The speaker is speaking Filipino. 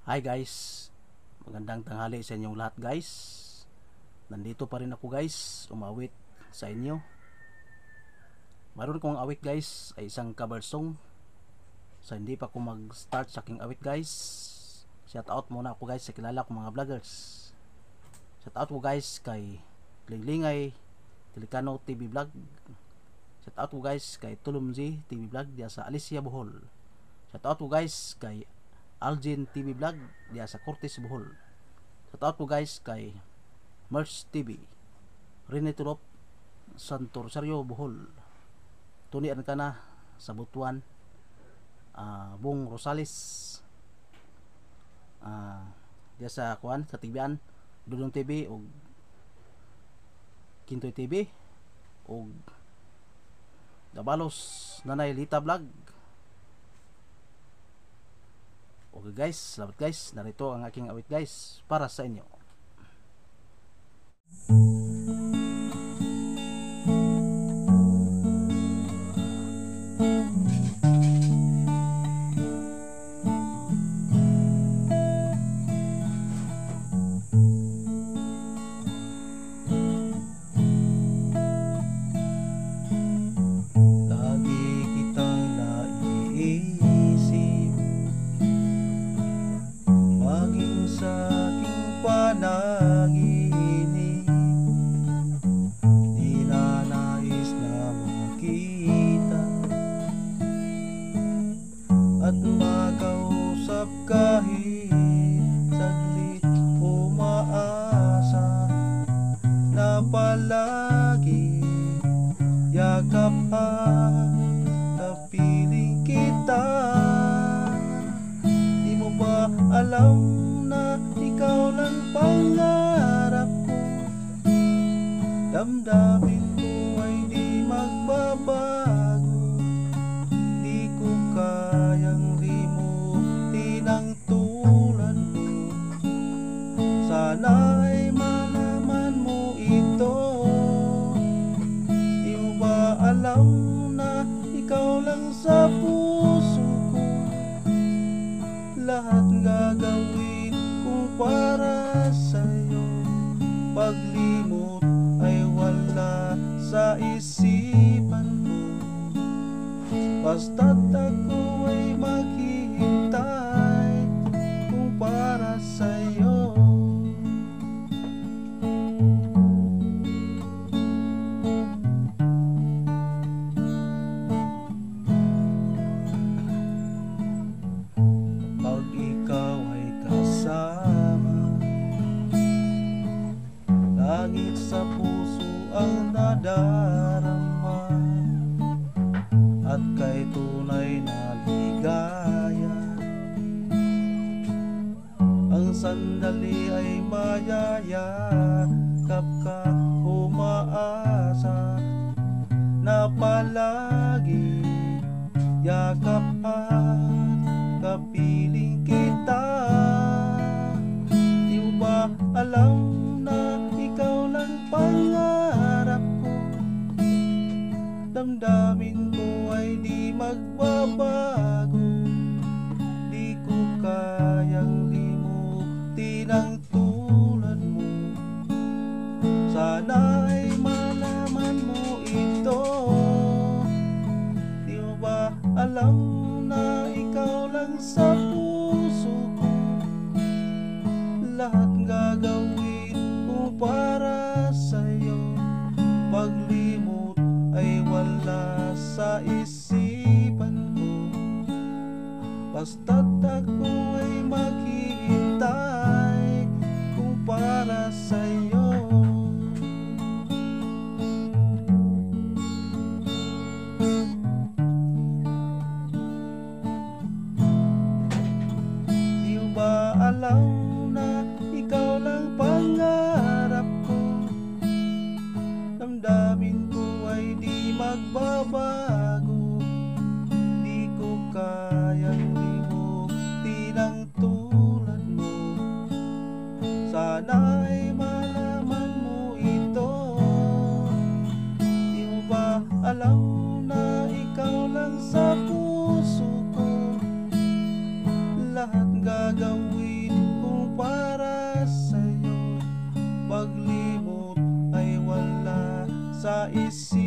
Hi guys, magandang tanghali sa inyong lahat guys. Nandito pa rin ako guys, umawit sa inyo. Mayroon kong awit guys ay isang cover song. So hindi pa ako mag-start sa aking awit guys, shout out muna ako guys sa kilala kong mga vloggers. Shout out ko guys kay Linglingay Telecano TV Vlog. Shout out ko guys kay Tulumzi TV Vlog diya sa Alicia Bohol. Shout out ko guys kay Algin TV Vlog diya sa Cortes Bohol. Shout out po guys kay Merch TV Rene Turop Santo Rosario Bohol. Tunian ka na sa Butuan, Bong Rosales, diya sa kuan sa Tibian Dudong TV o Kintoy TV o Dabalos Nanay Lita Vlog. Okay guys, salamat guys. Narito ang aking awit guys para sa inyo. Lagi kitang naiisip, maging sa aking panaginip. Ninanais na makita at makausap kahit saglit. Umaasa na palagi yakap at kapiling kita. Di mo ba alam na ikaw lang pangarap ko? Damdamin ko ay di magbabago. Di ko kayang limutin ang tulad mo. Sana ay malaman mo ito. Di mo ba alam na ikaw lang sa puso ko? Lahat gagawin kung para sa'yo. Paglimot ay wala sa isipan ko. Basta't ako ay maghihintay kung para sa'yo. Pag ikaw ay kasama, langit sa puso ang nadarama. At kay tunay na ligaya, ang sandali ay mayayakap ka. Umaasa na palagi yakap at kapiling kita. Di mo ba alam na ikaw lang pangarap ko? Damdamin ko ay di magbabago. Di ko kayang limutin ang tulad mo. Sana ay malaman mo ito. Di mo ba alam na ikaw lang sa puso ko? Lahat gagawin kung para sa'yo. Paglimot ay wala sa isipan ko. Basta't ako ay maghihintay kung para sa'yo. Di mo ba alam na ikaw lang pangarap ko? Damdamin ko ay di magbabago. Di ko kayang limutin ang tulad mo. Sana ay malaman mo ito. Di mo ba alam na ikaw lang sa puso ko? Lahat gagawin sa isip